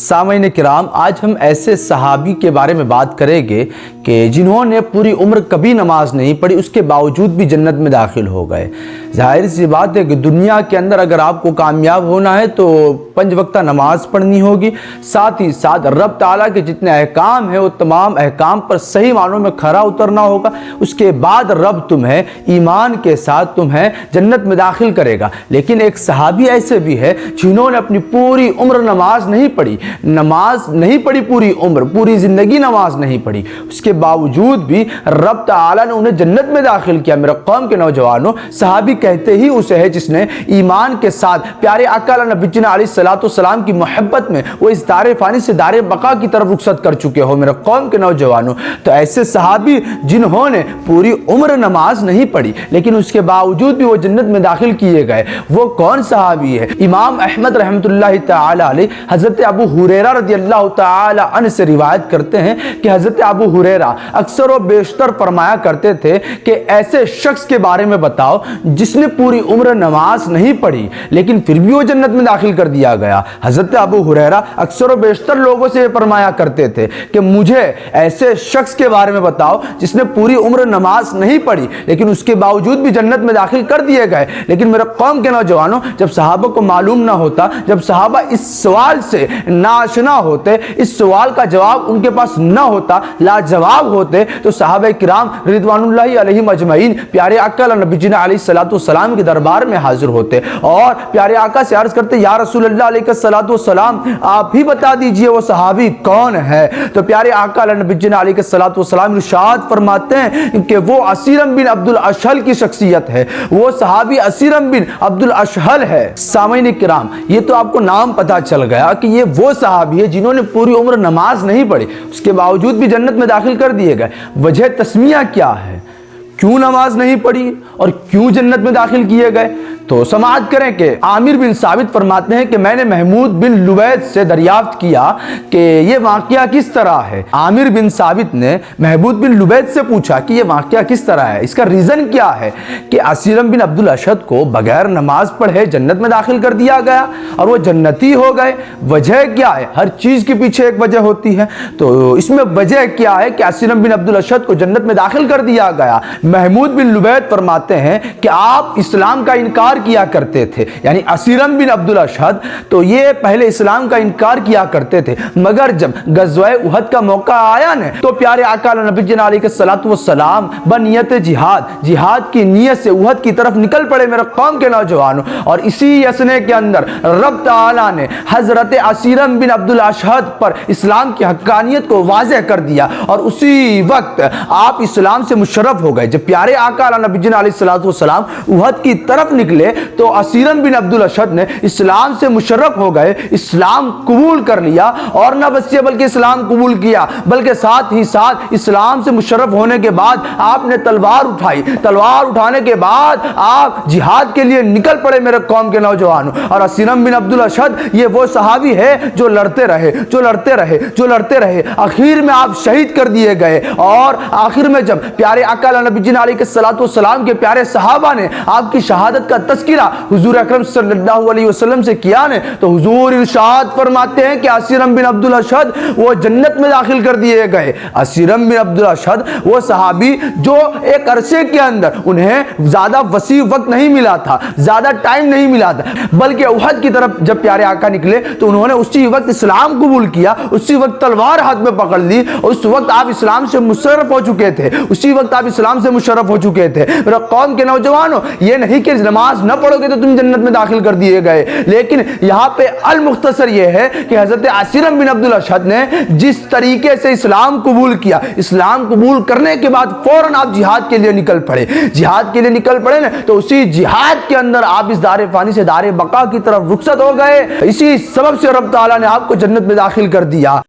सामईन किराम, आज हम ऐसे सहाबी के बारे में बात करेंगे कि जिन्होंने पूरी उम्र कभी नमाज नहीं पढ़ी, उसके बावजूद भी जन्नत में दाखिल हो गए। जाहिर सी बात है कि दुनिया के अंदर अगर आपको कामयाब होना है तो 5 वक्ता नमाज पढ़नी होगी, साथ ही साथ रब ताला के जितने अहकाम हैं वो तमाम अहकाम पर सही मानों में खरा उतरना होगा। उसके बाद रब तुम्हें ईमान के साथ तुम्हें जन्नत में दाखिल करेगा। लेकिन एक सहाबी ऐसे भी है जिन्होंने अपनी पूरी उम्र नमाज नहीं पढ़ी, पूरी उम्र, पूरी जिंदगी नमाज नहीं पढ़ी, उसके बावजूद भी रब ताला ने उन्हें जन्नत में दाखिल किया। मेरे कौम के नौजवानों, सहाबी कहते ही उसे है जिसने ईमान के साथ प्यारे आका नबी अलैहि सलाम की मोहब्बत में वो इस दारे फानी से दारे बका की तरफ रुखसत कर चुके हो। मेरे कौम के नौजवानों, तो ऐसे सहाबी जिन्होंने पूरी उम्र नमाज नहीं पढ़ी लेकिन उसके बावजूद भी वो जन्नत में दाखिल किए गए, वो कौन सहाबी है? इमाम अहमद रहमतुल्लाहि तआला अलैह हजरत अबू हुरैरा रदियल्लाहु तआला अन्हु से रिवायत करते हैं कि हजरत अबू हुरैरा अक्सर व बेशतर फरमाया करते थे कि ऐसे शख्स के बारे में बताओ जिसने पूरी उम्र नमाज नहीं पढ़ी लेकिन फिर भी वो जन्नत में दाखिल कर दिया गया। हजरत अबू हुरैरा अक्सर व बेशतर लोगों से फरमाया करते थे कि मुझे ऐसे शख्स के बारे में बताओ जिसने पूरी उम्र नमाज नहीं पढ़ी लेकिन उसके बावजूद भी जन्नत में दाखिल कर दिए गए। लेकिन मेरे कौम के नौजवानों, जब सहाबा को मालूम ना होता, जब सहाबा इस सवाल से नाआशना होते, इस सवाल का जवाब उनके पास ना होता, लाजवाब होते, तो सहाबा किराम रिदवानुल्लाहि अलैहिम अजमईन प्यारे आका नबी अलैहिस्सलाम के दरबार में हाजिर होते और प्यारे आका से अर्ज करते, या रसूल अल्लाह अलैहिस्सलाम, आप ही बता दीजिए वो सहाबी कौन है। तो प्यारे आका नबी अलैहिस्सलाम इरशाद फरमाते हैं कि वो असीरम बिन अब्दुल अशहल की शख्सियत है, वो सहाबी असीरम बिन अब्दुल अशहल है। सामईन किराम, ये तो आपको नाम पता चल गया कि ये वो सहाबी है जिन्होंने पूरी उम्र नमाज नहीं पढ़ी, उसके बावजूद भी जन्नत में दाखिल कर दिए गए। वजह तस्मिया क्या है? क्यों नमाज नहीं पढ़ी और क्यों जन्नत में दाखिल किए गए? तो समाअत करें कि आमिर बिन साबित फरमाते हैं कि मैंने महमूद बिन लुबैद से दरियाफ्त किया कि ये वाक़या किस तरह है। आमिर बिन साबित ने महमूद बिन लुबैद से पूछा कि ये वाक़या किस तरह है, इसका रीज़न क्या है कि असीरम बिन अब्दुल अशहद को बगैर नमाज पढ़े जन्नत में दाखिल कर दिया गया और वो जन्नती हो गए। वजह क्या है? हर चीज़ के पीछे एक वजह होती है, तो इसमें वजह क्या है कि असीरम बिन अब्दुल अशहद को जन्नत में दाखिल कर दिया गया? महमूद बिन लुबैद फरमाते हैं कि आप इस्लाम का इनकार किया करते थे, यानी असीरम बिन अब्दुल अशहद तो ये पहले इस्लाम का इनकार किया करते थे, मगर जब गज़वाए उहद का मौका आया न तो प्यारे आका नबी अलैहिस्सलाम बनियत जिहाद की नीयत से उहद की तरफ निकल पड़े। मेरे कौम के नौजवानों, और इसी यसने के अंदर रब ताला ने हजरत असीरम बिन अब्दुल अशहद पर इस्लाम की हक्कानियत को वाज़ेह कर दिया और उसी वक्त आप इस्लाम से मुशर्रफ हो गए। जब प्यारे आका नबी अलैहिस्सलाम उहद की तरफ निकले तो असीरम बिन अब्दुल अशहद ने इस्लाम से मुशर्रफ हो गए, इस्लाम कबूल कर लिया और न बस ये बल्कि इस्लाम कबूल किया बल्कि साथ ही साथ इस्लाम से मुशर्रफ होने के बाद आपने तलवार उठाई। तलवार उठाने के बाद आप जिहाद के लिए निकल पड़े। मेरे कौम के नौजवानों, और असीरम बिन अब्दुल अशहद ये वो सहाबी है जो लड़ते रहे, आखिर में आप शहीद कर दिए गए। और आखिर में जब प्यारे आका नबी अलैहिस्सलाम के प्यारे सहाबा ने आपकी शहादत का तस्किरा हुजूर अकरम सल्लल्लाहु अलैहि वसल्लम से किया ने तो हुजूर इरशाद फरमाते हैं कि असीरम बिन अब्दुल अशहद वो जन्नत में दाखिल कर दिए गए। असीरम बिन अब्दुल अशहद वो सहाबी जो एक अरसे के अंदर उन्हें ज्यादा वसी वक्त नहीं मिला था, ज्यादा टाइम नहीं मिला था, बल्कि उहद की तरफ जब प्यारे आका निकले तो उन्होंने उसी वक्त इस्लाम कबूल किया, उसी वक्त तलवार हाथ में पकड़ ली, उस वक्त आप इस्लाम से मुशर्रफ हो चुके थे। मेरे कौम के नौजवानों, ये नहीं कि नमाज न पढ़ोगे तो तुम जन्नत में दाखिल कर दिए गए, लेकिन यहाँ पे अल मुख्तसर ये है कि हजरत असीरम बिन अब्दुल अशहद ने जिस तरीके से इस्लाम कबूल किया, इस्लाम कबूल करने के बाद फौरन आप जिहाद के लिए निकल पड़े ना, तो उसी जिहाद के अंदर आप इस दारे फानी से दारे बका की तरफ रुखसत हो गए। इसी सबब से रब ताला ने आपको जन्नत में दाखिल कर दिया।